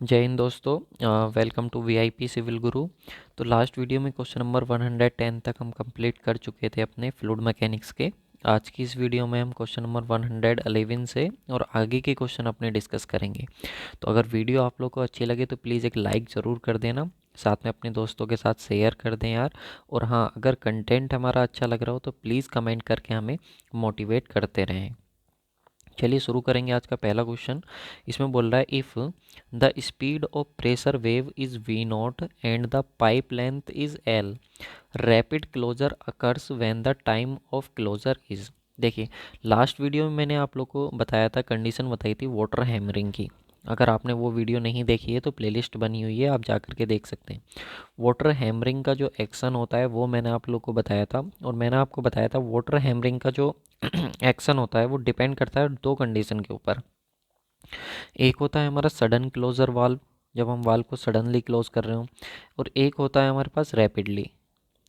जय हिंद दोस्तों। Welcome to VIP civil गुरु। तो लास्ट वीडियो में क्वेश्चन नंबर 110 तक हम कंप्लीट कर चुके थे अपने फ्लूइड मैकेनिक्स के। आज की इस वीडियो में हम क्वेश्चन नंबर 111 से और आगे के क्वेश्चन अपने डिस्कस करेंगे। तो अगर वीडियो आप लोग को अच्छी लगे तो प्लीज़ एक लाइक ज़रूर कर देना, साथ में अपने दोस्तों के साथ शेयर कर दें यार। और हाँ, अगर कंटेंट हमारा अच्छा लग रहा हो तो प्लीज़ कमेंट करके हमें मोटिवेट करते रहें। चलिए शुरू करेंगे आज का पहला क्वेश्चन। इसमें बोल रहा है if the speed of pressure wave is V naught and the pipe length is L, rapid closure occurs when the time of closure is. देखिए, लास्ट वीडियो में मैंने आप लोग को बताया था, कंडीशन बताई थी वाटर हैमरिंग की। अगर आपने वो वीडियो नहीं देखी है तो प्लेलिस्ट बनी हुई है, आप जा कर के देख सकते हैं। वाटर हैमरिंग का जो एक्शन होता है वो मैंने आप लोग को बताया था, और मैंने आपको बताया था वाटर हैमरिंग का जो एक्शन होता है वो डिपेंड करता है दो कंडीशन के ऊपर। एक होता है हमारा सडन क्लोजर वाल्व, जब हम वाल्व को सडनली क्लोज कर रहे हो, और एक होता है हमारे पास रैपिडली।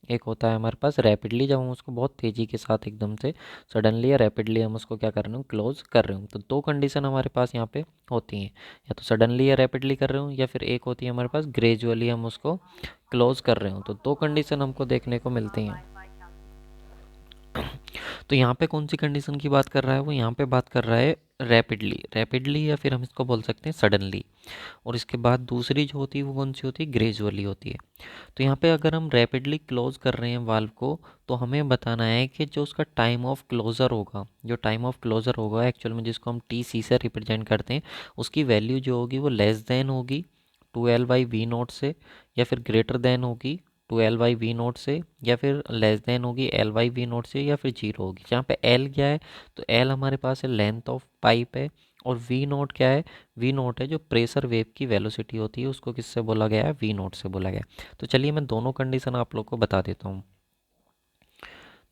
एक होता है हमारे पास रैपिडली, जब हम उसको बहुत तेज़ी के साथ एकदम से सडनली या रैपिडली हम उसको क्या कर रहे हो, क्लोज कर रहे हो। तो दो कंडीशन हमारे पास यहाँ पे होती हैं, या तो सडनली या रैपिडली कर रहे हो, या फिर एक होती है हमारे पास ग्रेजुअली हम उसको क्लोज कर रहे हो। तो दो कंडीशन हमको देखने को मिलती हैं। तो यहाँ पे कौन सी कंडीशन की बात कर रहा है वो, यहाँ पे बात कर रहा है रैपिडली। रैपिडली या फिर हम इसको बोल सकते हैं सडनली। और इसके बाद दूसरी जो होती है वो कौन सी होती है, ग्रेजुअली होती है। तो यहाँ पे अगर हम रैपिडली क्लोज कर रहे हैं वाल्व को, तो हमें बताना है कि जो उसका टाइम ऑफ क्लोजर होगा, जो टाइम ऑफ क्लोजर होगा एक्चुअल में जिसको हम टी सी से रिप्रेजेंट करते हैं, उसकी वैल्यू जो होगी वो लेस देन होगी 2L/V0 से, या फिर ग्रेटर देन होगी 2L/V0 से, या फिर लेस देन होगी L/V0 से, या फिर जीरो होगी। जहाँ पे L क्या है, तो L हमारे पास है लेंथ ऑफ पाइप है, और V0 क्या है, V0 है जो प्रेशर वेव की वेलोसिटी होती है, उसको किससे बोला गया है, V0 से बोला गया है। तो चलिए मैं दोनों कंडीशन आप लोग को बता देता हूँ।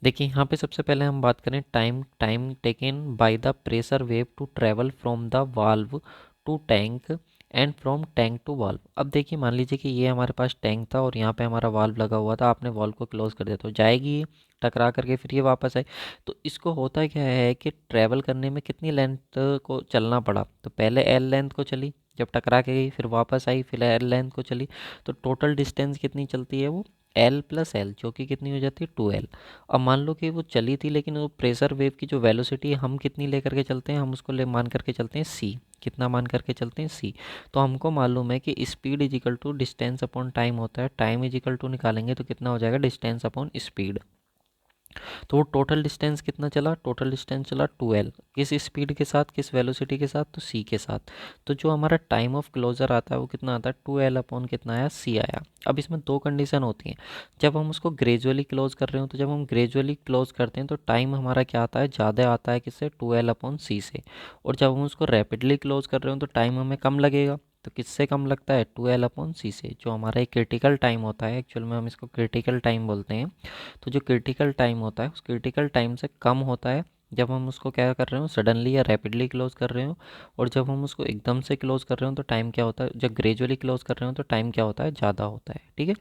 देखिए, यहाँ पे सबसे पहले हम बात करें time time taken by the pressure wave to travel from the valve to tank and from tank to valve. अब देखिए, मान लीजिए कि ये हमारे पास टैंक था और यहाँ पे हमारा वाल्व लगा हुआ था, आपने वाल्व को क्लोज कर दिया, तो जाएगी ये टकरा करके फिर ये वापस आए। तो इसको होता क्या है कि ट्रैवल करने में कितनी लेंथ को चलना पड़ा, तो पहले एल लेंथ को चली, जब टकरा के गई फिर वापस आई, फिर एल लेंथ को चली। तो टोटल डिस्टेंस कितनी चलती है वो, एल प्लस एल, जो कि कितनी हो जाती है 2L। अब मान लो कि वो चली थी, लेकिन वो प्रेशर वेव की जो वेलोसिटी हम कितनी लेकर के चलते हैं, हम उसको ले मान करके चलते हैं सी। कितना मान करके चलते हैं, सी। तो हमको मालूम है कि speed is equal to distance upon time होता है। टाइम इज इक्वल टू निकालेंगे तो कितना हो जाएगा, डिस्टेंस अपॉन स्पीड। तो वो टोटल डिस्टेंस कितना चला, टोटल डिस्टेंस चला 2L। किस स्पीड के साथ, किस वेलोसिटी के साथ, तो सी के साथ। तो जो हमारा टाइम ऑफ क्लोजर आता है वो कितना आता है, 2L अपॉन कितना आया, सी आया। अब इसमें दो कंडीशन होती हैं। जब हम उसको ग्रेजुअली क्लोज कर रहे हो, तो जब हम ग्रेजुअली क्लोज करते हैं तो टाइम हमारा क्या आता है, ज़्यादा आता है किससे, 2L अपॉन सी से। और जब हम उसको रैपिडली क्लोज कर रहे हो तो टाइम हमें कम लगेगा। तो किससे कम लगता है, 2L अपॉन सी से। जो हमारा एक क्रिटिकल टाइम होता है, एक्चुअल में हम इसको क्रिटिकल टाइम बोलते हैं। तो जो क्रिटिकल टाइम होता है उस क्रिटिकल टाइम से कम होता है जब हम उसको क्या कर रहे हो, सडनली या रैपिडली क्लोज कर रहे हो। और जब हम उसको एकदम से क्लोज कर रहे हो तो टाइम क्या होता है, जब ग्रेजुअली क्लोज कर रहे हो तो टाइम क्या होता है, ज़्यादा होता है। ठीक है।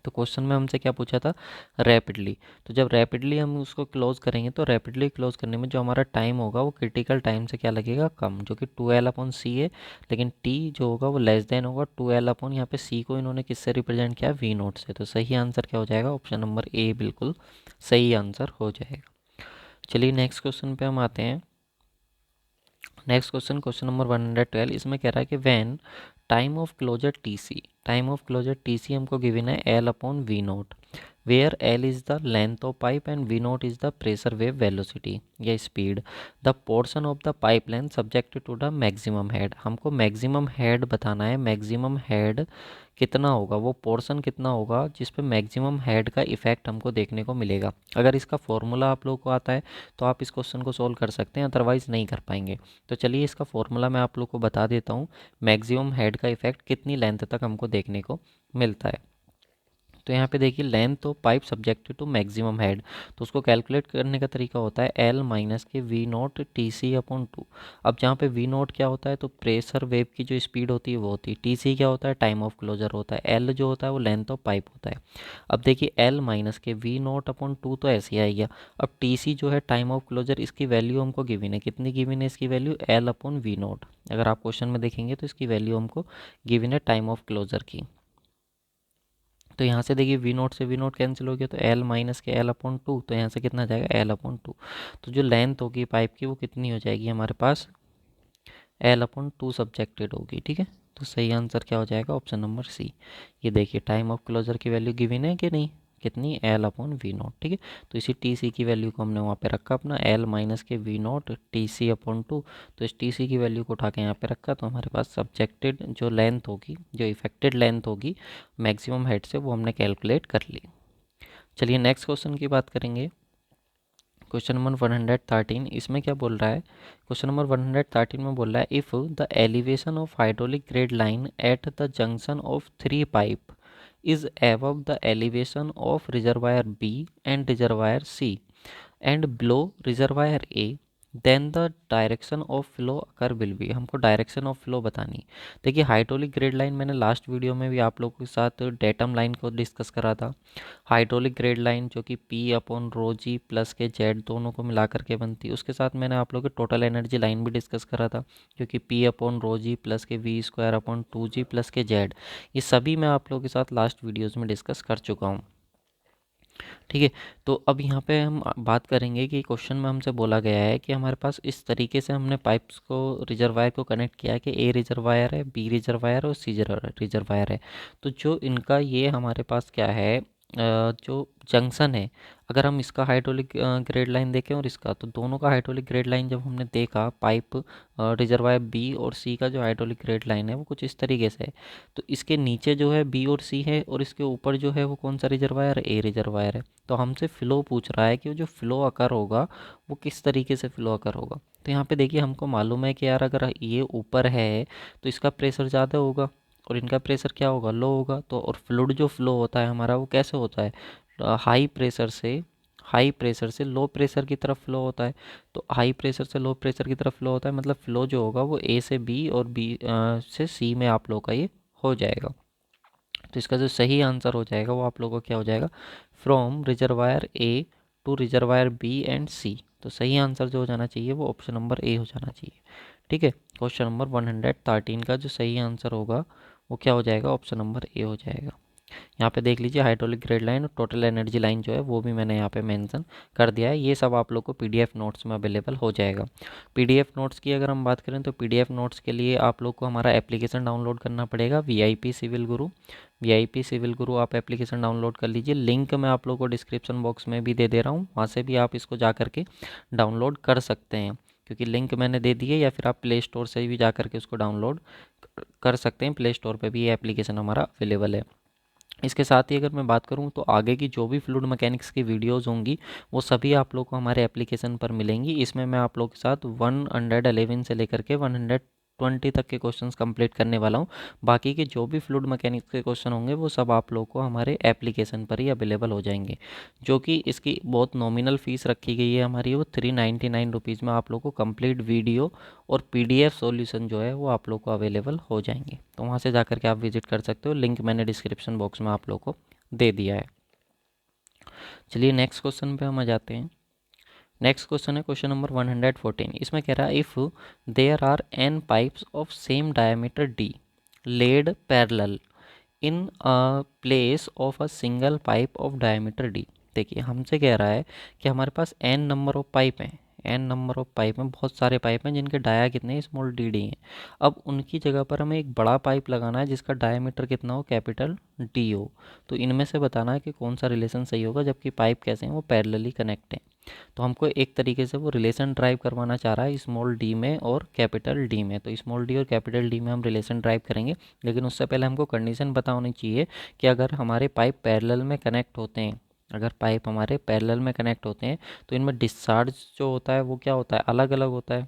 तो क्वेश्चन में हमसे क्या पूछा था, रैपिडली। तो जब रैपिडली हम उसको क्लोज करेंगे तो रैपिडली क्लोज करने में जो हमारा टाइम होगा वो क्रिटिकल टाइम से क्या लगेगा, कम, जो कि 2L अपॉन सी है। लेकिन टी जो होगा वो लेस देन होगा 2L अपॉन, यहाँ पे सी को इन्होंने किससे रिप्रेजेंट किया, V0 से। तो सही आंसर क्या हो जाएगा, ऑप्शन नंबर ए बिल्कुल सही आंसर हो जाएगा। चलिए नेक्स्ट क्वेश्चन पे हम आते हैं। नेक्स्ट क्वेश्चन, क्वेश्चन नंबर 112, इसमें कह रहा है कि when time of closure T C, time of closure T C हमको गिवन है L upon V0, where L is the length of pipe and V0 is the pressure wave velocity या speed, the portion of the pipe length subject to the maximum head। हमको maximum head बताना है, maximum head कितना होगा, वो portion कितना होगा जिस पे मैक्सिमम हेड का इफेक्ट हमको देखने को मिलेगा। अगर इसका फॉर्मूला आप लोगों को आता है तो आप इस क्वेश्चन को सोल्व कर सकते हैं, अदरवाइज़ नहीं कर पाएंगे। तो चलिए इसका फॉर्मूला मैं आप लोग को बता देता हूँ, मैक्सिमम हेड का इफेक्ट कितनी लेंथ तक हमको देखने को मिलता है। तो यहाँ पे देखिए length of pipe subjected to maximum head, तो उसको कैलकुलेट करने का तरीका होता है एल माइनस के V naught T C upon two. अब जहाँ पे वी नॉट क्या होता है, तो प्रेशर वेव की जो स्पीड होती है वो होती है, टी सी क्या होता है, टाइम ऑफ क्लोजर होता है, एल जो होता है वो लेंथ ऑफ पाइप होता है। अब देखिए एल माइनस के वी नॉट अपॉन टू तो ऐसे ही आएगा। अब टी सी जो है टाइम ऑफ क्लोजर, इसकी वैल्यू हमको गिवन है, कितनी गिवन है इसकी value, L upon V naught. अगर आप क्वेश्चन में देखेंगे तो इसकी वैल्यू हमको गिवन है टाइम ऑफ क्लोजर की। तो यहाँ से देखिए वी नोट से वी नोट कैंसिल हो गया, तो एल माइनस के एल अपॉन टू, तो यहाँ से कितना जाएगा, एल अपॉन टू। तो जो लेंथ होगी पाइप की वो कितनी हो जाएगी हमारे पास, एल अपॉन टू सब्जेक्टेड होगी, ठीक है। तो सही आंसर क्या हो जाएगा, ऑप्शन नंबर सी। ये देखिए टाइम ऑफ क्लोजर की वैल्यू गिवन है कि नहीं, कितनी, एल अपॉन वी नॉट, ठीक है। तो इसी टी सी की वैल्यू को हमने वहाँ पे रखा अपना, एल माइनस के V naught T C upon two. तो इस टी सी की वैल्यू को उठा के यहाँ पे रखा, तो हमारे पास सब्जेक्टेड जो लेंथ होगी, जो इफेक्टेड लेंथ होगी मैक्सिमम हेड से, वो हमने कैलकुलेट कर ली। चलिए नेक्स्ट क्वेश्चन की बात करेंगे। क्वेश्चन नंबर 113, इसमें क्या बोल रहा है, क्वेश्चन नंबर 113 में बोल रहा है if the elevation of hydraulic grade line at the junction of three pipe is above the elevation of reservoir B and reservoir C and below reservoir A, then the direction of flow occur will be. हमको direction of flow बतानी। देखिए hydraulic grade line मैंने last video में भी आप लोगों के साथ डेटम लाइन को डिस्कस करा था। हाइड्रोलिक ग्रेड लाइन जो कि P upon rho G plus के जेड दोनों को मिला करके बनती है। उसके साथ मैंने आप लोगों के टोटल एनर्जी लाइन भी डिस्कस करा था, क्योंकि P upon rho G plus के V square upon two G plus के जेड, ये सभी मैं आप लोगों के साथ लास्ट वीडियोज़ में डिस्कस कर चुका हूँ, ठीक है। तो अब यहाँ पे हम बात करेंगे कि क्वेश्चन में हमसे बोला गया है कि हमारे पास इस तरीके से हमने पाइप्स को, रिजर्वायर को कनेक्ट किया है कि ए रिजर्वायर है, बी रिजर्वायर और सी रिजर्वायर है। तो जो इनका ये हमारे पास क्या है, जो जंक्शन है, अगर हम इसका हाइड्रोलिक ग्रेड लाइन देखें और इसका, तो दोनों का हाइड्रोलिक ग्रेड लाइन जब हमने देखा, पाइप रिजर्वायर बी और सी का जो हाइड्रोलिक ग्रेड लाइन है वो कुछ इस तरीके से है। तो इसके नीचे जो है बी और सी है, और इसके ऊपर जो है वो कौन सा रिजर्वायर है, ए रिजर्वायर है। तो हमसे फ़्लो पूछ रहा है कि जो फ़्लो अकर होगा वो किस तरीके से फ़्लो अकर होगा। तो यहाँ पे देखिए हमको मालूम है कि यार अगर ये ऊपर है तो इसका प्रेशर ज़्यादा होगा और इनका प्रेशर क्या होगा, लो होगा। तो और फ्लूइड जो फ्लो होता है हमारा वो कैसे होता है, हाई प्रेशर से लो प्रेशर की तरफ फ्लो होता है। तो हाई प्रेशर से लो प्रेशर की तरफ फ्लो होता है, मतलब फ्लो जो होगा वो ए से बी और बी से सी में आप लोग का ये हो जाएगा। तो इसका जो सही आंसर हो जाएगा वो आप लोगों को क्या हो जाएगा, from reservoir A to reservoir B and C. तो सही आंसर जो हो जाना चाहिए वो ऑप्शन नंबर ए हो जाना चाहिए, ठीक है। क्वेश्चन नंबर 113 का जो सही आंसर होगा वो क्या हो जाएगा, ऑप्शन नंबर ए हो जाएगा। यहाँ पे देख लीजिए हाइड्रोलिक ग्रेड लाइन और टोटल एनर्जी लाइन जो है वो भी मैंने यहाँ पे मेंशन कर दिया है। ये सब आप लोग को पीडीएफ नोट्स में अवेलेबल हो जाएगा। पीडीएफ नोट्स की अगर हम बात करें तो पीडीएफ नोट्स के लिए आप लोग को हमारा एप्लीकेशन डाउनलोड करना पड़ेगा, वीआईपी सिविल गुरु। वीआईपी सिविल गुरु आप एप्लीकेशन डाउनलोड कर लीजिए, लिंक मैं आप लोग को डिस्क्रिप्शन बॉक्स में भी दे दे रहा हूँ, वहाँ से भी आप इसको जा करके डाउनलोड कर सकते हैं, क्योंकि लिंक मैंने दे दी है। या फिर आप प्ले स्टोर से भी जा करके उसको डाउनलोड कर सकते हैं, प्ले स्टोर पे भी ये एप्लीकेशन हमारा अवेलेबल है। इसके साथ ही अगर मैं बात करूं तो आगे की जो भी फ्लूइड मैकेनिक्स की वीडियोस होंगी वो सभी आप लोग को हमारे एप्लीकेशन पर मिलेंगी। इसमें मैं आप लोग के साथ 111 से लेकर के 120 तक के क्वेश्चंस कंप्लीट करने वाला हूं। बाकी के जो भी फ्लूइड मैकेनिक्स के क्वेश्चन होंगे वो सब आप लोग को हमारे एप्लीकेशन पर ही अवेलेबल हो जाएंगे, जो कि इसकी बहुत नॉमिनल फ़ीस रखी गई है हमारी, वो 399 रुपीज़ में आप लोग को कंप्लीट वीडियो और पीडीएफ सॉल्यूशन जो है वो आप लोग को अवेलेबल हो जाएंगे। तो वहाँ से जा कर के आप विजिट कर सकते हो, लिंक मैंने डिस्क्रिप्शन बॉक्स में आप लोग को दे दिया है। चलिए नेक्स्ट क्वेश्चन पे हम आ जाते हैं। नेक्स्ट क्वेश्चन है क्वेश्चन नंबर 114। इसमें कह रहा है if there are N pipes of same diameter D laid parallel in place of a single pipe of diameter D. देखिए हमसे कह रहा है कि हमारे पास एन नंबर ऑफ पाइप हैं, एन नंबर ऑफ पाइप में बहुत सारे पाइप हैं जिनके डाया कितने हैं, स्मॉल डी डी हैं। अब उनकी जगह पर हमें एक बड़ा पाइप लगाना है जिसका डायमीटर कितना हो, कैपिटल डी हो। तो इनमें से बताना है कि कौन सा रिलेशन सही होगा, जबकि पाइप कैसे हैं, वो पैरेलली कनेक्ट हैं। तो हमको एक तरीके से वो रिलेशन ड्राइव करवाना चाह रहा है स्मॉल डी में और कैपिटल डी में। तो स्मॉल डी और कैपिटल डी में हम रिलेशन ड्राइव करेंगे, लेकिन उससे पहले हमको कंडीशन पता होनी चाहिए कि अगर हमारे पाइप पैरेलल में कनेक्ट होते हैं, अगर पाइप हमारे पैरेलल में कनेक्ट होते हैं तो इनमें डिस्चार्ज जो होता है वो क्या होता है, अलग अलग होता है।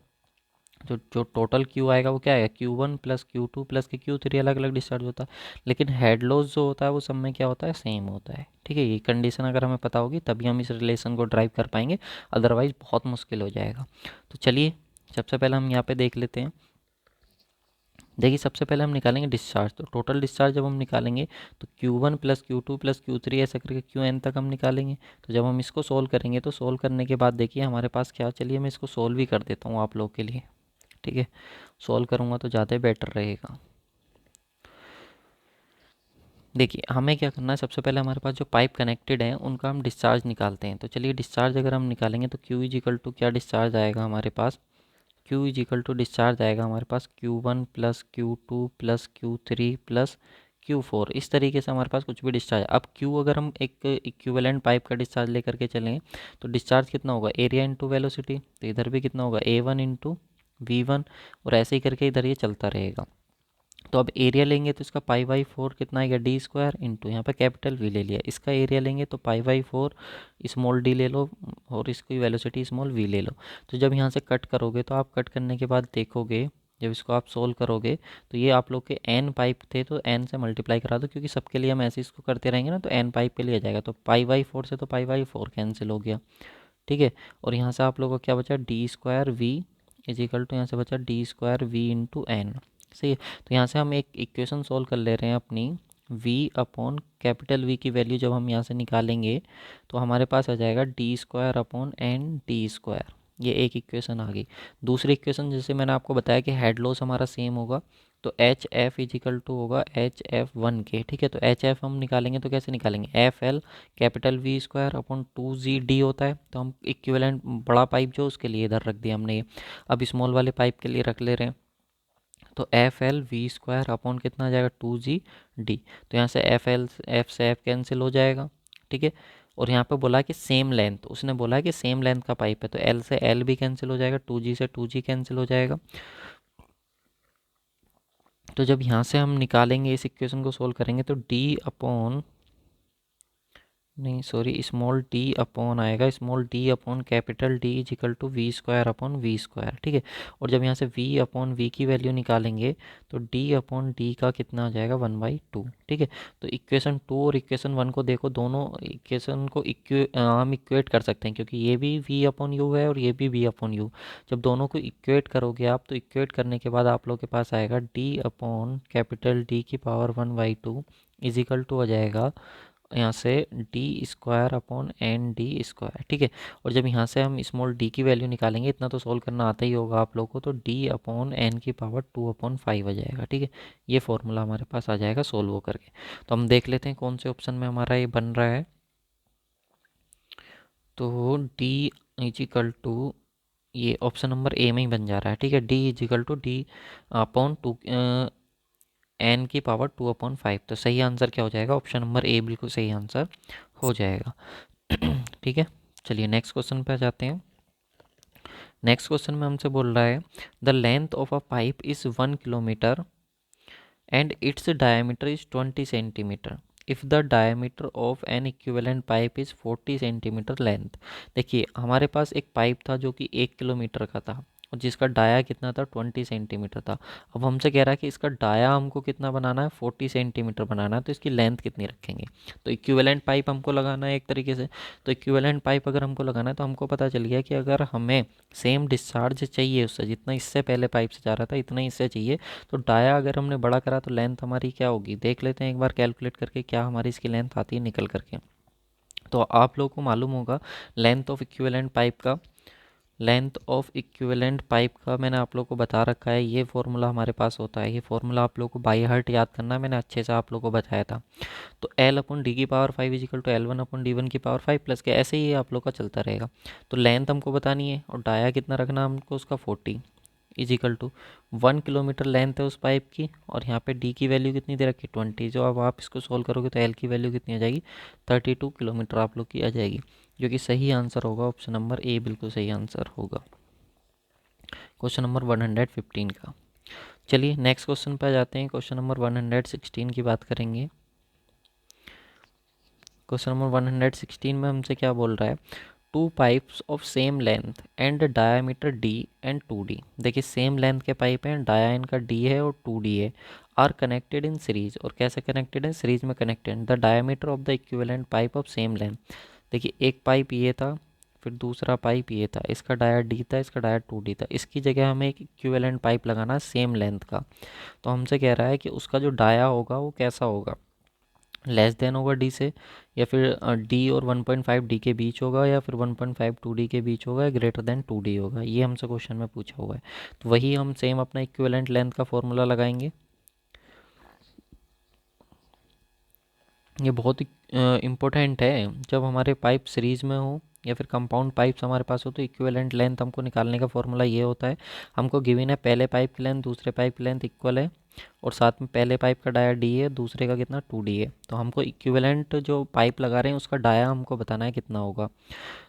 जो जो टोटल क्यू आएगा वो क्या आएगा, Q1 प्लस Q2 प्लस के Q3 अलग अलग डिस्चार्ज होता है, लेकिन हेड लॉस जो होता है वो सब में क्या होता है, सेम होता है। ठीक है, ये कंडीशन अगर हमें पता होगी तभी हम इस रिलेशन को ड्राइव कर पाएंगे, अदरवाइज बहुत मुश्किल हो जाएगा। तो चलिए सबसे पहले हम यहाँ पे देख लेते हैं। देखिए सबसे पहले हम निकालेंगे डिस्चार्ज, तो टोटल डिस्चार्ज जब हम निकालेंगे तो Q1 plus Q2 plus Q3 ऐसा करके Qn तक हम निकालेंगे। तो जब हम इसको सोल्व करेंगे तो सोल्व करने के बाद देखिए हमारे पास क्या, चलिए मैं इसको सोल्व भी कर देता हूँ आप लोग के लिए। ठीक है, सोल्व करूँगा तो ज़्यादा बेटर रहेगा। देखिए हमें क्या करना है, सबसे पहले हमारे पास जो पाइप कनेक्टेड हैं उनका हम डिस्चार्ज निकालते हैं। तो चलिए डिस्चार्ज अगर हम निकालेंगे तो Q इज इक्वल टू क्या डिस्चार्ज आएगा हमारे पास, Q is equal to discharge आएगा हमारे पास Q1 plus Q2 plus Q3 plus Q4। इस तरीके से हमारे पास कुछ भी डिस्चार्ज। अब Q अगर हम एक इक्विवेलेंट पाइप का डिस्चार्ज लेकर के चलें तो डिस्चार्ज कितना होगा, एरिया इंटू वेलोसिटी, तो इधर भी कितना होगा A1 इंटू V1, और ऐसे ही करके इधर ये चलता रहेगा। तो अब एरिया लेंगे तो इसका पाई/4 कितना आएगा, डी स्क्वायर इंटू यहाँ पे कैपिटल वी ले लिया, इसका एरिया लेंगे तो पाई/4 स्मॉल डी ले लो और इसकी वेलोसिटी स्मॉल वी ले लो। तो जब यहाँ से कट करोगे तो आप कट करने के बाद देखोगे, जब इसको आप सोल्व करोगे तो ये आप लोग के n पाइप थे तो n से मल्टीप्लाई करा दो, क्योंकि सबके लिए हम ऐसे इसको करते रहेंगे ना तो n पाइप के लिए आ जाएगा। तो पाई/4 से तो पाई/4 कैंसिल हो गया। ठीक है, और यहाँ से आप लोगों को क्या बचा, D square V is equal to, यहाँ से बचा D square V into N. सही है, तो यहाँ से हम एक इक्वेशन सोल्व कर ले रहे हैं अपनी, v अपॉन कैपिटल V की वैल्यू जब हम यहाँ से निकालेंगे तो हमारे पास आ जाएगा D square upon N D square. ये एक इक्वेशन आ गई। दूसरी इक्वेशन जैसे मैंने आपको बताया कि हेड लॉस हमारा सेम होगा, तो एच एफ इजिकल टू होगा HF1K। ठीक है, तो एच एफ हम निकालेंगे तो कैसे निकालेंगे, FL capital V square upon 2ZD होता है। तो हम इक्विवेलेंट बड़ा पाइप जो उसके लिए इधर रख दिया हमने ये, अब स्मॉल वाले पाइप के लिए रख ले रहे हैं। तो FL V स्क्वायर अपॉन कितना आ जाएगा, 2ZD। तो यहाँ से F से F कैंसिल हो जाएगा। ठीक है, और यहाँ पे बोला कि सेम लेंथ, उसने बोला है कि सेम लेंथ का पाइप है तो L से L भी कैंसिल हो जाएगा, 2G से 2G कैंसिल हो जाएगा। तो जब यहाँ से हम निकालेंगे इस इक्वेशन को सोल्व करेंगे तो D अपॉन, नहीं सॉरी, स्मॉल डी अपॉन आएगा, small D upon capital D is equal to V square upon V square. ठीक है, और जब यहाँ से वी अपॉन वी की वैल्यू निकालेंगे तो डी अपॉन डी का कितना आ जाएगा, 1/2। ठीक है, तो इक्वेशन 2 और इक्वेशन 1 को देखो, दोनों इक्वेशन को हम इक्वेट कर सकते हैं, क्योंकि ये भी वी अपॉन यू है और ये भी वी अपॉन यू। जब दोनों को इक्वेट करोगे आप तो इक्वेट करने के बाद आप लोग के पास आएगा डी अपॉन कैपिटल डी की पावर 1/2 इज इक्वल टू आ जाएगा यहाँ से D square upon N D square. ठीक है, और जब यहाँ से हम स्मॉल डी की वैल्यू निकालेंगे, इतना तो सोल्व करना आता ही होगा आप लोगों को, तो डी अपॉन एन की पावर 2/5 आ जाएगा। ठीक है, ये फॉर्मूला हमारे पास आ जाएगा सोल्व करके। तो हम देख लेते हैं कौन से ऑप्शन में हमारा ये बन रहा है। तो डी इजिकल टू, ये ऑप्शन नंबर ए में ही बन जा रहा है। ठीक है, D is equal to D upon 2 N की पावर 2/5। तो सही आंसर क्या हो जाएगा, ऑप्शन नंबर ए बिल्कुल सही आंसर हो जाएगा। ठीक है, चलिए नेक्स्ट क्वेश्चन पे आ जाते हैं। नेक्स्ट क्वेश्चन में हमसे बोल रहा है the length of a pipe is 1 kilometre and its diameter is 20 centimetre if the diameter of N equivalent pipe is 40 centimetre length. देखिए हमारे पास एक पाइप था जो कि 1 किलोमीटर का था और जिसका डाया कितना था, 20 सेंटीमीटर था। अब हमसे कह रहा है कि इसका डाया हमको कितना बनाना है, 40 सेंटीमीटर बनाना है, तो इसकी लेंथ कितनी रखेंगे। तो इक्विवेलेंट पाइप हमको लगाना है एक तरीके से। तो इक्विवेलेंट पाइप अगर हमको लगाना है तो हमको पता चल गया कि अगर हमें सेम डिस्चार्ज चाहिए उससे, जितना इससे पहले पाइप से जा रहा था इतना ही इससे चाहिए, तो डाया अगर हमने बड़ा करा तो लेंथ हमारी क्या होगी, देख लेते हैं एक बार कैलकुलेट करके क्या हमारी इसकी लेंथ आती है निकल करके। तो आप लोगों को मालूम होगा लेंथ ऑफ इक्विवेलेंट पाइप का, लेंथ ऑफ इक्विवेलेंट पाइप का मैंने आप लोगों को बता रखा है, ये फॉर्मूला हमारे पास होता है। ये फॉर्मूला आप लोगों को बाई हार्ट याद करना है, मैंने अच्छे से आप लोगों को बताया था। तो L अपॉन डी की power 5 is equal to L1 upon D1 की पावर 5 प्लस के, ऐसे ही आप लोग का चलता रहेगा। तो लेंथ हमको बतानी है और डाया कितना रखना हमको, उसका 40 इजिकल टू 1 किलोमीटर लेंथ है उस पाइप की, और यहाँ पे डी की वैल्यू कितनी दे रखी, 20। जो अब आप इसको सोल्व करोगे तो एल की वैल्यू कितनी आ जाएगी, 32 किलोमीटर आप लोग की आ जाएगी, जो कि सही आंसर होगा ऑप्शन नंबर ए बिल्कुल सही आंसर होगा क्वेश्चन नंबर 115 का। चलिए नेक्स्ट क्वेश्चन पे आ जाते हैं। क्वेश्चन नंबर 116 की बात करेंगे। क्वेश्चन नंबर 116 में हमसे क्या बोल रहा है, to pipes of same length and diameter D and 2d। देखिए सेम लेंथ के पाइप हैं, डाया इनका डी है और 2d है, आर कनेक्टेड इन सीरीज। और कैसे कनेक्टेड है? सीरीज में connected. The diameter of the equivalent pipe of same length. देखिए एक पाइप ये था, फिर दूसरा पाइप ये था, इसका डाया डी था, इसका डाया 2d था। इसकी जगह हमें एक इक्विवेलेंट पाइप लगाना है सेम लेंथ का। तो हमसे कह रहा है कि उसका जो डाया होगा वो कैसा होगा, लेस देन होगा डी से, या फिर डी और 1.5 डी के बीच होगा, या फिर 1.5 2d के बीच होगा, या ग्रेटर देन 2d होगा। ये हमसे क्वेश्चन में पूछा हुआ है। तो वही हम सेम अपना इक्विवेलेंट लेंथ का फॉर्मूला लगाएंगे। ये बहुत इम्पोर्टेंट है। जब हमारे पाइप सीरीज़ में हो या फिर कंपाउंड पाइप्स हमारे पास हो तो इक्विवेलेंट लेंथ हमको निकालने का फॉर्मूला ये होता है। हमको गिवन है पहले पाइप की लेंथ दूसरे पाइप की लेंथ इक्वल है, और साथ में पहले पाइप का डाया डी है, दूसरे का कितना 2d है। तो हमको इक्विवेलेंट जो पाइप लगा रहे हैं उसका डाया हमको बताना है कितना होगा।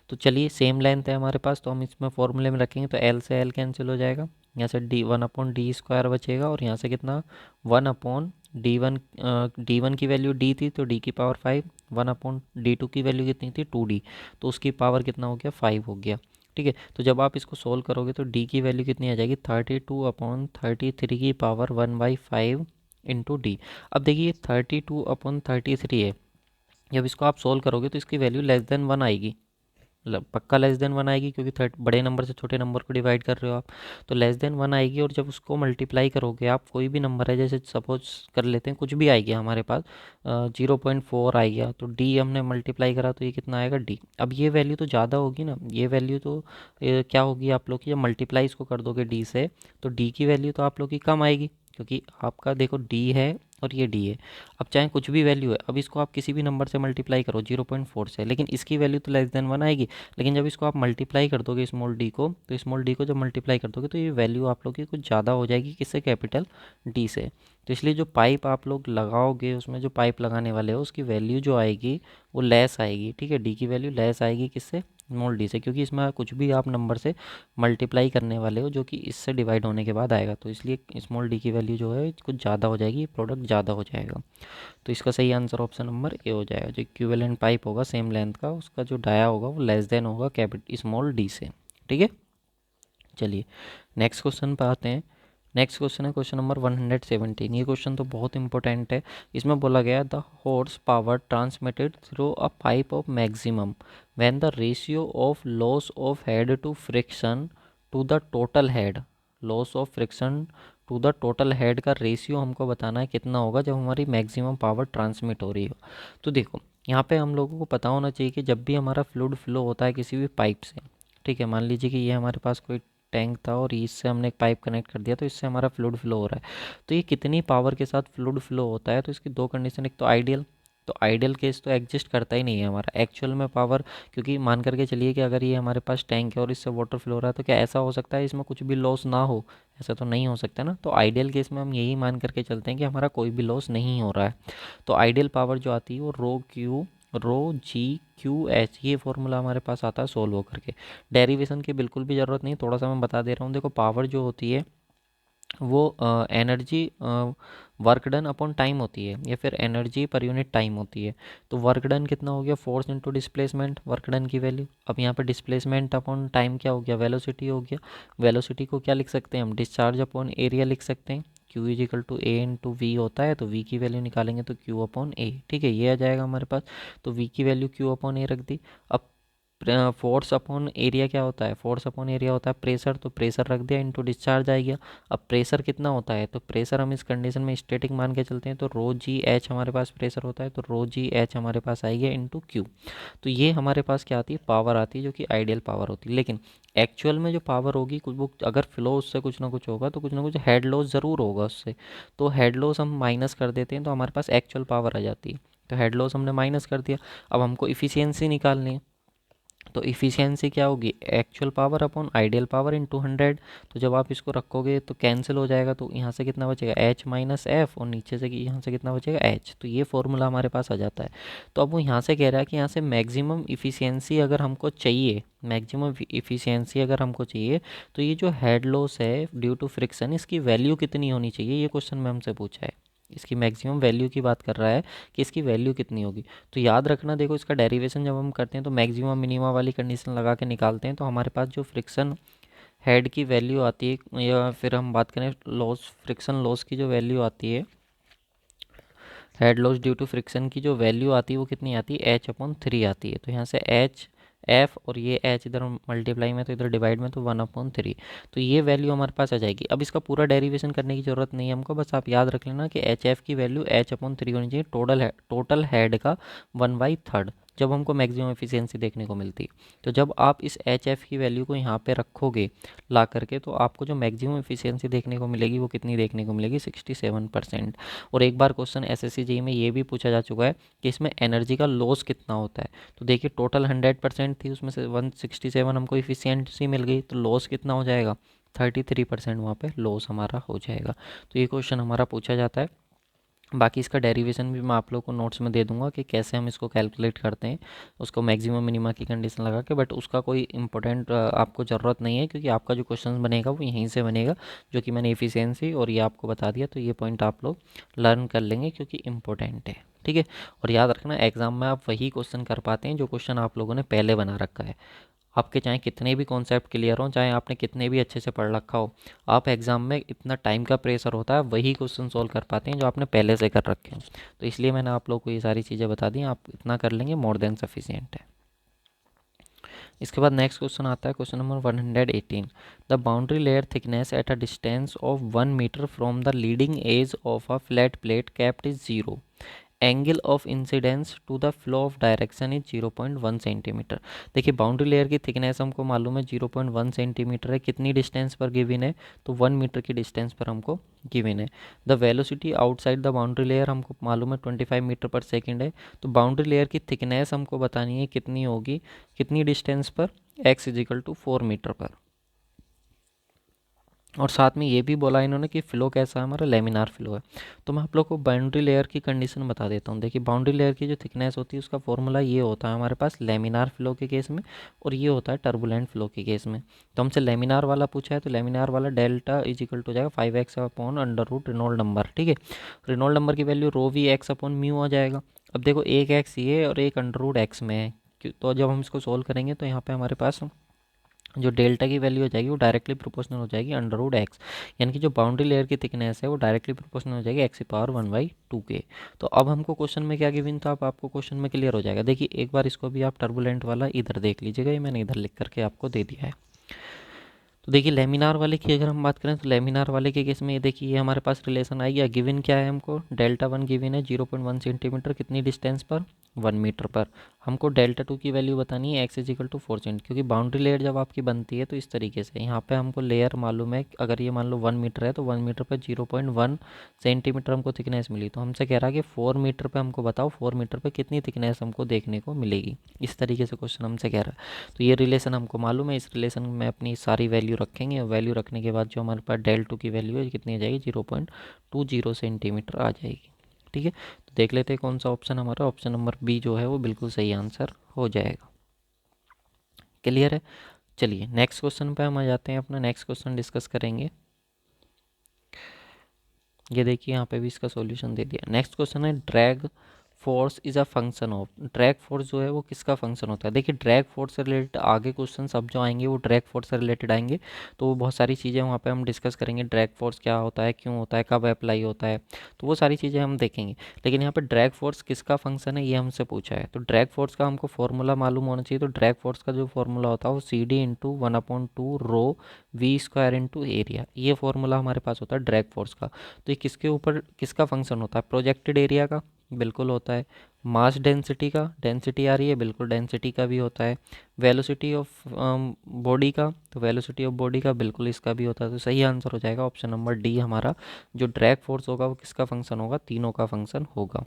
तो चलिए सेम लेंथ है हमारे पास, तो हम इसमें फॉर्मूले में रखेंगे तो एल से एल कैंसिल हो जाएगा, यहाँ से डी 1/d² बचेगा, और यहाँ से कितना 1/d1 की वैल्यू डी थी तो d⁵, 1/d2 की वैल्यू कितनी थी 2d, तो उसकी पावर कितना हो गया 5 हो गया। ठीक है, तो जब आप इसको सोल्व करोगे तो d की वैल्यू कितनी आ जाएगी 32/33 की पावर 1/5 इंटू डी। अब देखिए 32/33 है, जब इसको आप सोल्व करोगे तो इसकी वैल्यू लेस देन 1 आएगी, पक्का लेस देन 1 आएगी, क्योंकि बड़े नंबर से छोटे नंबर को डिवाइड कर रहे हो आप, तो लेस देन 1 आएगी। और जब उसको मल्टीप्लाई करोगे आप, कोई भी नंबर है, जैसे सपोज कर लेते हैं कुछ भी आएगी हमारे पास 0.4 आ गया, तो डी हमने मल्टीप्लाई करा तो ये कितना आएगा डी। अब ये वैल्यू तो ज़्यादा होगी ना, ये वैल्यू तो क्या होगी आप लोग की, जब मल्टीप्लाई इसको कर दोगे डी से तो डी की वैल्यू तो आप लोग की कम आएगी, क्योंकि आपका देखो डी है और ये डी है। अब चाहे कुछ भी वैल्यू है, अब इसको आप किसी भी नंबर से मल्टीप्लाई करो 0.4 से, लेकिन इसकी वैल्यू तो लेस देन 1 आएगी। लेकिन जब इसको आप मल्टीप्लाई कर दोगे स्मॉल डी को, तो स्मॉल डी को जब मल्टीप्लाई कर दोगे तो ये वैल्यू आप लोग की कुछ ज़्यादा हो जाएगी, किससे? कैपिटल डी से। तो इसलिए जो पाइप आप लोग लगाओगे, उसमें जो पाइप लगाने वाले हो उसकी वैल्यू जो आएगी वो लेस आएगी। ठीक है, डी की वैल्यू लेस आएगी, किससे? स्मॉल डी से, क्योंकि इसमें कुछ भी आप नंबर से मल्टीप्लाई करने वाले हो जो कि इससे डिवाइड होने के बाद आएगा, तो इसलिए स्मॉल डी की वैल्यू जो है कुछ ज़्यादा हो जाएगी, प्रोडक्ट ज़्यादा हो जाएगा। तो इसका सही आंसर ऑप्शन नंबर ए हो जाएगा। जो इक्विवेलेंट पाइप होगा सेम लेंथ का, उसका जो डाया होगा वो लेस देन होगा कैपिटल स्मॉल डी से। ठीक है, चलिए नेक्स्ट क्वेश्चन पे आते हैं। नेक्स्ट क्वेश्चन है क्वेश्चन नंबर 117। ये क्वेश्चन तो बहुत इंपॉर्टेंट है। इसमें बोला गया the horse power transmitted through a pipe of maximum when the ratio of loss of head to friction to the total head, loss of friction to the total head का ratio हमको बताना है कितना होगा जब हमारी मैक्सिमम पावर ट्रांसमिट हो रही हो। तो देखो यहाँ पे हम लोगों को पता होना चाहिए कि जब भी हमारा फ्लूइड फ्लो होता है किसी भी पाइप से, ठीक है, मान लीजिए कि ये हमारे पास कोई टैंक था और इससे हमने एक पाइप कनेक्ट कर दिया तो इससे हमारा फ्लूइड फ्लो हो रहा है। तो ये कितनी पावर के साथ फ्लूइड फ्लो होता है, तो इसकी दो कंडीशन, एक तो आइडियल, तो आइडियल केस तो एग्जिस्ट करता ही नहीं है हमारा एक्चुअल में पावर, क्योंकि मान करके चलिए कि अगर ये हमारे पास टैंक है और इससे वाटर फ्लो हो रहा है तो क्या ऐसा हो सकता है इसमें कुछ भी लॉस ना हो? ऐसा तो नहीं हो सकता ना। तो आइडियल केस में हम यही मान करके चलते हैं कि हमारा कोई भी लॉस नहीं हो रहा है। तो आइडियल पावर जो आती है वो रो जी क्यू एच, ये फॉर्मूला हमारे पास आता है सोल्व होकर के। डेरिवेशन की बिल्कुल भी ज़रूरत नहीं, थोड़ा सा मैं बता दे रहा हूँ। देखो पावर जो होती है वो energy work done upon time होती है, या फिर एनर्जी पर यूनिट टाइम होती है। तो वर्क डन कितना हो गया, force into displacement, work done की वैल्यू। अब यहाँ पे डिस्प्लेसमेंट अपॉन टाइम क्या हो गया, वेलोसिटी हो गया। वेलोसिटी को क्या लिख सकते हैं हम, डिस्चार्ज अपॉन एरिया लिख सकते हैं। Q is equal to A into V होता है, तो V की वैल्यू निकालेंगे तो Q अपॉन ए। ठीक है, ये आ जाएगा हमारे पास। तो V की वैल्यू Q अपॉन ए रख दी। अब फोर्स अपॉन एरिया क्या होता है, फोर्स अपॉन एरिया होता है प्रेशर, तो प्रेशर रख दिया इंटू डिस्चार्ज आ गया। अब प्रेशर कितना होता है, तो प्रेशर हम इस कंडीशन में स्टैटिक मान के चलते हैं, तो रो जी एच हमारे पास प्रेशर होता है, तो रो जी एच हमारे पास आएगी इंटू क्यू। तो ये हमारे पास क्या आती है, पावर आती है, जो कि आइडियल पावर होती है। लेकिन एक्चुअल में जो पावर होगी कुछ वो, अगर फ्लो उससे कुछ ना कुछ होगा तो कुछ ना कुछ हेड लॉस ज़रूर होगा उससे, तो हेड लॉस हम माइनस कर देते हैं तो हमारे पास एक्चुअल पावर आ जाती है। तो हेड लॉस हमने माइनस कर दिया। अब हमको इफ़िशियंसी निकालनी है, तो इफ़िशियंसी क्या होगी, actual power upon ideal power in 200। तो जब आप इसको रखोगे तो कैंसिल हो जाएगा, तो यहाँ से कितना बचेगा एच माइनस एफ, और नीचे से यहाँ से कितना बचेगा एच। तो ये फॉर्मूला हमारे पास आ जाता है। तो अब वो यहाँ से कह रहा है कि यहाँ से मैक्सिमम इफ़िशियंसी अगर हमको चाहिए, मैक्सिमम इफ़िशियंसी अगर हमको चाहिए, तो ये जो हेड लॉस है ड्यू टू फ्रिक्शन, इसकी वैल्यू कितनी होनी चाहिए, ये क्वेश्चन में हमसे पूछा है। इसकी मैक्सिमम वैल्यू की बात कर रहा है कि इसकी वैल्यू कितनी होगी। तो याद रखना, देखो इसका डेरिवेशन जब हम करते हैं तो मैक्सिमम मिनिमा वाली कंडीशन लगा के निकालते हैं, तो हमारे पास जो फ्रिक्शन हेड की वैल्यू आती है, या फिर हम बात करें लॉस, फ्रिक्शन लॉस की जो वैल्यू आती है, head loss due to friction की जो वैल्यू आती है वो कितनी आती है, H/3 आती है। तो यहाँ से H F और ये H इधर मल्टीप्लाई में तो इधर डिवाइड में, तो 1/3। तो ये वैल्यू हमारे पास आ जाएगी। अब इसका पूरा डेरिवेशन करने की ज़रूरत नहीं है हमको, बस आप याद रख लेना कि HF की वैल्यू H/3 होनी चाहिए टोटल हेड का 1/3 जब हमको मैक्सिमम एफिशिएंसी देखने को मिलती। तो जब आप इस HF की वैल्यू को यहाँ पे रखोगे ला करके, तो आपको जो मैक्सिमम एफिशिएंसी देखने को मिलेगी वो कितनी देखने को मिलेगी, 67%। और एक बार क्वेश्चन SSC JEE में ये भी पूछा जा चुका है कि इसमें एनर्जी का लॉस कितना होता है। तो देखिए टोटल 100% थी, उसमें से 167 हमको इफिशियंसी मिल गई, तो लॉस कितना हो जाएगा, 33% वहाँ पे लॉस हमारा हो जाएगा। तो ये क्वेश्चन हमारा पूछा जाता है। बाकी इसका डेरिवेशन भी मैं आप लोग को नोट्स में दे दूंगा कि कैसे हम इसको कैलकुलेट करते हैं, उसको मैक्सिमम मिनिमा की कंडीशन लगा के। बट उसका कोई इंपॉर्टेंट आपको ज़रूरत नहीं है, क्योंकि आपका जो क्वेश्चन बनेगा वो यहीं से बनेगा, जो कि मैंने एफिशिएंसी और ये आपको बता दिया। तो ये पॉइंट आप लोग लर्न कर लेंगे क्योंकि इम्पोर्टेंट है, ठीक है। और याद रखना, एग्ज़ाम में आप वही क्वेश्चन कर पाते हैं जो क्वेश्चन आप लोगों ने पहले बना रखा है। आपके चाहे कितने भी कॉन्सेप्ट क्लियर हों, चाहे आपने कितने भी अच्छे से पढ़ रखा हो, आप एग्ज़ाम में इतना टाइम का प्रेशर होता है, वही क्वेश्चन सॉल्व कर पाते हैं जो आपने पहले से कर रखे हैं। तो इसलिए मैंने आप लोग को ये सारी चीज़ें बता दी, आप इतना कर लेंगे मोर देन सफिशिएंट है। इसके बाद नेक्स्ट क्वेश्चन आता है, question number 118। The boundary layer thickness at a distance of 1 metre from the leading edge of a flat plate capped is 0। Angle of incidence to the flow of direction is 0.1 centimetre. देखिए boundary layer की thickness हमको मालूम है 0.1 centimetre है। कितनी distance पर given है, तो 1 मीटर की डिस्टेंस पर हमको गिवन है। The velocity outside the boundary layer हमको मालूम है 25 मीटर पर सेकेंड है। तो बाउंड्री लेयर की थिकनेस हमको बतानी है कितनी होगी, कितनी डिस्टेंस पर, x=4 मीटर पर। और साथ में ये भी बोला इन्होंने कि फ़्लो कैसा है, हमारा लेमिनार फ्लो है। तो मैं आप लोग को बाउंड्री लेयर की कंडीशन बता देता हूँ। देखिए बाउंड्री लेयर की जो थिकनेस होती है उसका फॉर्मूला ये होता है हमारे पास लेमिनार फ्लो के केस में, और ये होता है टर्बुलेंट फ्लो के केस में। तो हमसे लेमिनार वाला पूछा है, तो लेमिनार वाला डेल्टा इजिकल टू हो जाएगा 5x/√, रेनॉल्ड नंबर, ठीक है। रेनॉल्ड नंबर की वैल्यू ρv(x/μ) आ जाएगा। अब देखो एक x ये और एक √x में है, तो जब हम इसको सोल्व करेंगे तो यहाँ पे हमारे पास जो डेल्टा की वैल्यू हो जाएगी वो डायरेक्टली प्रोपोर्शनल हो जाएगी √x, यानी कि जो बाउंड्री लेयर की थिकनेस है वो डायरेक्टली प्रोपोर्शनल हो जाएगी x⁴1/2 के। तो अब हमको क्वेश्चन में क्या गिवन था, अब आपको क्वेश्चन में क्लियर हो जाएगा। देखिए एक बार इसको भी आप टर्बुलेंट वाला इधर देख लीजिएगा, ये मैंने इधर लिख करके आपको दे दिया है। तो देखिए लेमिनार वाले की अगर हम बात करें, तो लेमिनार वाले के केस में ये देखिए ये हमारे पास रिलेशन आई गया। गिवन क्या है हमको, डेल्टा 1 गिवन है 0.1 सेंटीमीटर, कितनी डिस्टेंस पर, 1 मीटर पर। हमको डेल्टा 2 की वैल्यू बतानी है x=4 सेंट, क्योंकि बाउंड्री लेयर जब आपकी बनती है तो इस तरीके से यहाँ पे हमको लेयर मालूम है, अगर ये मान लो 1 मीटर है तो 1 मीटर पर 0.1 सेंटीमीटर हमको थिकनेस मिली। तो हमसे कह रहा है कि 4 मीटर पे हमको बताओ 4 मीटर पे कितनी थिकनेस हमको देखने को मिलेगी। इस तरीके से क्वेश्चन हमसे कह रहा है। तो ये रिलेशन हमको मालूम है, इस रिलेशन में अपनी सारी वैल्यू रखेंगे, और वैल्यू रखने के बाद जो हमारे पास डेल2 की वैल्यू है कितनी आ जाएगी, 0.20 सेंटीमीटर आ जाएगी, ठीक है। तो देख लेते हैं कौन सा ऑप्शन हमारा, ऑप्शन नंबर बी जो है वो बिल्कुल सही आंसर हो जाएगा। क्लियर है। चलिए नेक्स्ट क्वेश्चन पे हम आ जाते हैं, अपना नेक्स्ट क्वेश्चन डिस्कस करेंगे। ये देखिए यहाँ पे भी इसका सॉल्यूशन दे दिया। नेक्स्ट क्वेश्चन है, drag force is a function of. Drag force जो है वो किसका फंक्शन होता है। देखिए ड्रैग फोर्स से रिलेटेड आगे क्वेश्चन सब जो आएंगे वो ड्रैग फोर्स से रिलेटेड आएंगे, तो वो बहुत सारी चीज़ें वहाँ पे हम डिस्कस करेंगे। ड्रैग फोर्स क्या होता है, क्यों होता है, कब अप्लाई होता है, तो वो सारी चीज़ें हम देखेंगे। लेकिन यहाँ पे ड्रैग फोर्स किसका फंक्शन है ये हमसे पूछा है, तो ड्रैग फोर्स का हमको फॉर्मूला मालूम होना चाहिए। तो ड्रैग फोर्स का जो फॉर्मूला होता है वो CD × 1/2 रो v² × एरिया, ये फॉर्मूला हमारे पास होता है ड्रैग फोर्स का। तो ये किसके ऊपर किसका फंक्शन होता है, प्रोजेक्टेड एरिया का, बिल्कुल होता है। मास डेंसिटी का, डेंसिटी आ रही है, बिल्कुल डेंसिटी का भी होता है। वेलोसिटी ऑफ बॉडी का, तो वेलोसिटी ऑफ बॉडी का बिल्कुल इसका भी होता है। तो सही आंसर हो जाएगा ऑप्शन नंबर डी हमारा। जो ड्रैग फोर्स होगा वो किसका फंक्शन होगा, तीनों का फंक्शन होगा।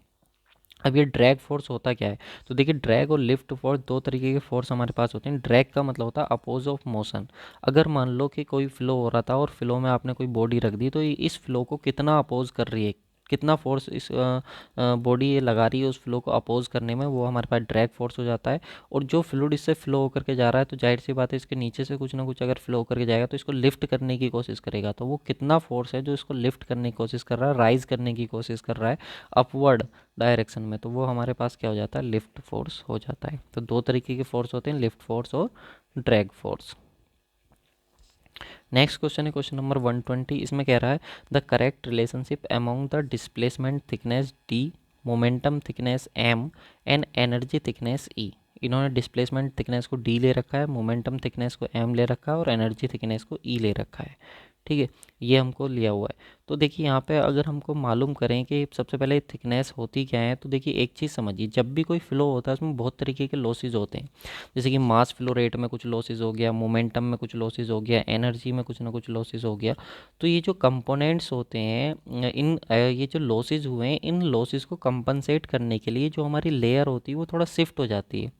अब ये ड्रैग फोर्स होता क्या है, तो देखिए ड्रैग और लिफ्ट फोर्स दो तरीके के फोर्स हमारे पास होते हैं। ड्रैग का मतलब होता है अपोज ऑफ मोशन। अगर मान लो कि कोई फ्लो हो रहा था और फ्लो में आपने कोई बॉडी रख दी, तो ये इस फ्लो को कितना अपोज कर रही है, कितना फोर्स इस बॉडी ये लगा रही है उस फ्लो को अपोज करने में, वो हमारे पास ड्रैग फोर्स हो जाता है। और जो फ्लूइड इससे फ्लो होकर के जा रहा है तो जाहिर सी बात है इसके नीचे से कुछ ना कुछ अगर फ्लो करके जाएगा तो इसको लिफ्ट करने की कोशिश करेगा। तो वो कितना फोर्स है जो इसको लिफ्ट करने की कोशिश कर रहा है, राइज करने की कोशिश कर रहा है अपवर्ड डायरेक्शन में, तो वो हमारे पास क्या हो जाता है, लिफ्ट फोर्स हो जाता है। तो दो तरीके के फोर्स होते हैं, लिफ्ट फोर्स और ड्रैग फोर्स। नेक्स्ट क्वेश्चन है क्वेश्चन नंबर 120। इसमें कह रहा है the correct relationship among the displacement thickness D, momentum thickness M and energy thickness E. इन्होंने डिस्प्लेसमेंट थिकनेस को डी ले रखा है, मोमेंटम थिकनेस को एम ले रखा है और एनर्जी थिकनेस को ई ले रखा है। ठीक है, ये हमको लिया हुआ है। तो देखिए यहाँ पे अगर हमको मालूम करें कि सबसे पहले थिकनेस होती क्या है, तो देखिए एक चीज़ समझिए, जब भी कोई फ्लो होता है उसमें बहुत तरीके के लॉसेज होते हैं। जैसे कि मास फ्लो रेट में कुछ लॉसेज हो गया, मोमेंटम में कुछ लॉसेज हो गया, एनर्जी में कुछ ना कुछ लॉसेज हो गया। तो ये जो कंपोनेंट्स होते हैं, ये जो लॉसेज हुए हैं, इन लॉसेज को कंपनसेट करने के लिए जो हमारी लेयर होती है वो थोड़ा शिफ्ट हो जाती है,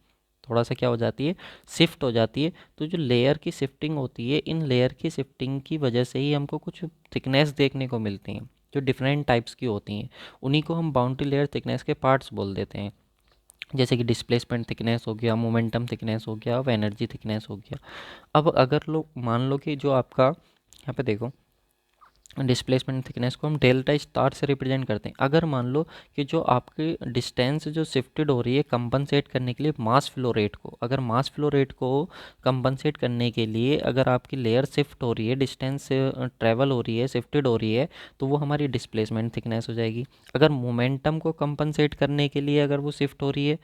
थोड़ा सा क्या हो जाती है, शिफ्ट हो जाती है। तो जो लेयर की शिफ्टिंग होती है, इन लेयर की शिफ्टिंग की वजह से ही हमको कुछ थिकनेस देखने को मिलती हैं जो डिफरेंट टाइप्स की होती हैं। उन्हीं को हम बाउंड्री लेयर थिकनेस के पार्ट्स बोल देते हैं। जैसे कि डिस्प्लेसमेंट थिकनेस हो गया, मोमेंटम थिकनेस हो गया, अब एनर्जी थिकनेस हो गया। अब अगर लोग मान लो कि जो आपका यहाँ पे देखो डिस्प्लेसमेंट थिकनेस को हम डेल्टा स्टार से रिप्रेजेंट करते हैं। अगर मान लो कि जो आपकी डिस्टेंस जो शिफ्टेड हो रही है कंपनसेट करने के लिए मास फ्लो रेट को, अगर मास फ्लो रेट को कंपनसेट करने के लिए अगर आपकी लेयर शिफ्ट हो रही है, डिस्टेंस ट्रैवल हो रही है, शिफ्टेड हो रही है, तो वो हमारी डिस्प्लेसमेंट थिकनेस हो जाएगी। अगर मोमेंटम को कंपनसेट करने के लिए अगर वो शिफ्ट हो रही है,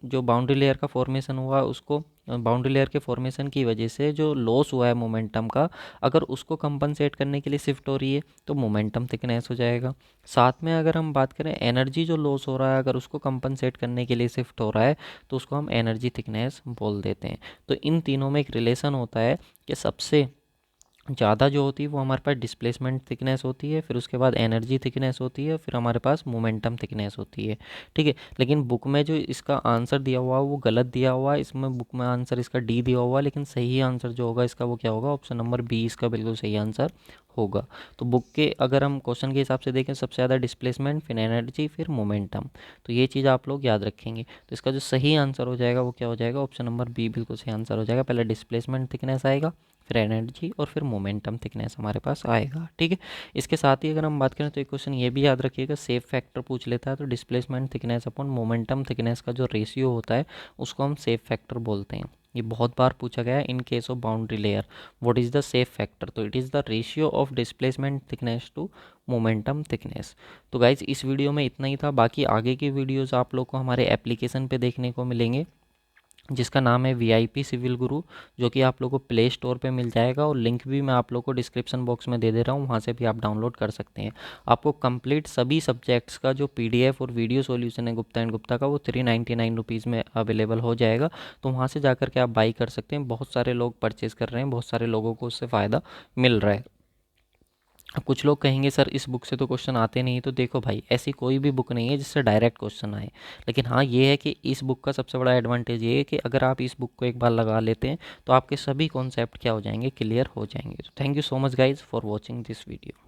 जो बाउंड्री लेयर का फॉर्मेशन हुआ उसको, बाउंड्री लेयर के फॉर्मेशन की वजह से जो लॉस हुआ है मोमेंटम का, अगर उसको कंपनसेट करने के लिए शिफ्ट हो रही है तो मोमेंटम थिकनेस हो जाएगा। साथ में अगर हम बात करें एनर्जी जो लॉस हो रहा है, अगर उसको कंपनसेट करने के लिए शिफ्ट हो रहा है तो उसको हम एनर्जी थिकनेस बोल देते हैं। तो इन तीनों में एक रिलेशन होता है कि सबसे ज़्यादा जो होती है वो हमारे पास डिस्प्लेसमेंट थिकनेस होती है, फिर उसके बाद एनर्जी थिकनेस होती है, फिर हमारे पास मोमेंटम थिकनेस होती है। ठीक है, लेकिन बुक में जो इसका आंसर दिया हुआ है वो गलत दिया हुआ है। इसमें बुक में आंसर इसका डी दिया हुआ है, लेकिन सही आंसर जो होगा इसका वो क्या होगा, ऑप्शन नंबर बी इसका बिल्कुल सही आंसर होगा। तो बुक के अगर हम क्वेश्चन के हिसाब से देखें, सबसे ज़्यादा डिस्प्लेसमेंट, फिर एनर्जी, फिर मोमेंटम। तो ये चीज़ आप लोग याद रखेंगे। तो इसका जो सही आंसर हो जाएगा वो क्या हो जाएगा, ऑप्शन नंबर बी बिल्कुल सही आंसर हो जाएगा। पहले डिस्प्लेसमेंट थिकनेस आएगा, फिर एनर्जी और फिर मोमेंटम थिकनेस हमारे पास आएगा। ठीक है, इसके साथ ही अगर हम बात करें तो एक क्वेश्चन ये भी याद रखिएगा, सेफ फैक्टर पूछ लेता है। तो displacement thickness upon momentum thickness का जो रेशियो होता है उसको हम सेफ फैक्टर बोलते हैं। ये बहुत बार पूछा गया है, in case of boundary layer what is the safe factor, तो it is the ratio of displacement thickness to momentum thickness. तो गाइज इस वीडियो में इतना ही था, बाकी आगे की वीडियोज़ आप लोग को हमारे एप्लीकेशन पे देखने को मिलेंगे जिसका नाम है वीआईपी सिविल गुरु, जो कि आप लोगों को प्ले स्टोर पे मिल जाएगा और लिंक भी मैं आप लोगों को डिस्क्रिप्शन बॉक्स में दे दे रहा हूँ, वहाँ से भी आप डाउनलोड कर सकते हैं। आपको कंप्लीट सभी सब्जेक्ट्स का जो पीडीएफ और वीडियो सॉल्यूशन है गुप्ता एंड गुप्ता का, वो 399 रुपीज़ में अवेलेबल हो जाएगा। तो वहाँ से जाकर के आप बाई कर सकते हैं। बहुत सारे लोग परचेज़ कर रहे हैं, बहुत सारे लोगों को उससे फ़ायदा मिल रहा है। अब कुछ लोग कहेंगे सर इस बुक से तो क्वेश्चन आते नहीं, तो देखो भाई ऐसी कोई भी बुक नहीं है जिससे डायरेक्ट क्वेश्चन आए। लेकिन हाँ ये है कि इस बुक का सबसे बड़ा एडवांटेज ये है कि अगर आप इस बुक को एक बार लगा लेते हैं तो आपके सभी कॉन्सेप्ट क्या हो जाएंगे, क्लियर हो जाएंगे। तो thank you so much guys for watching this video.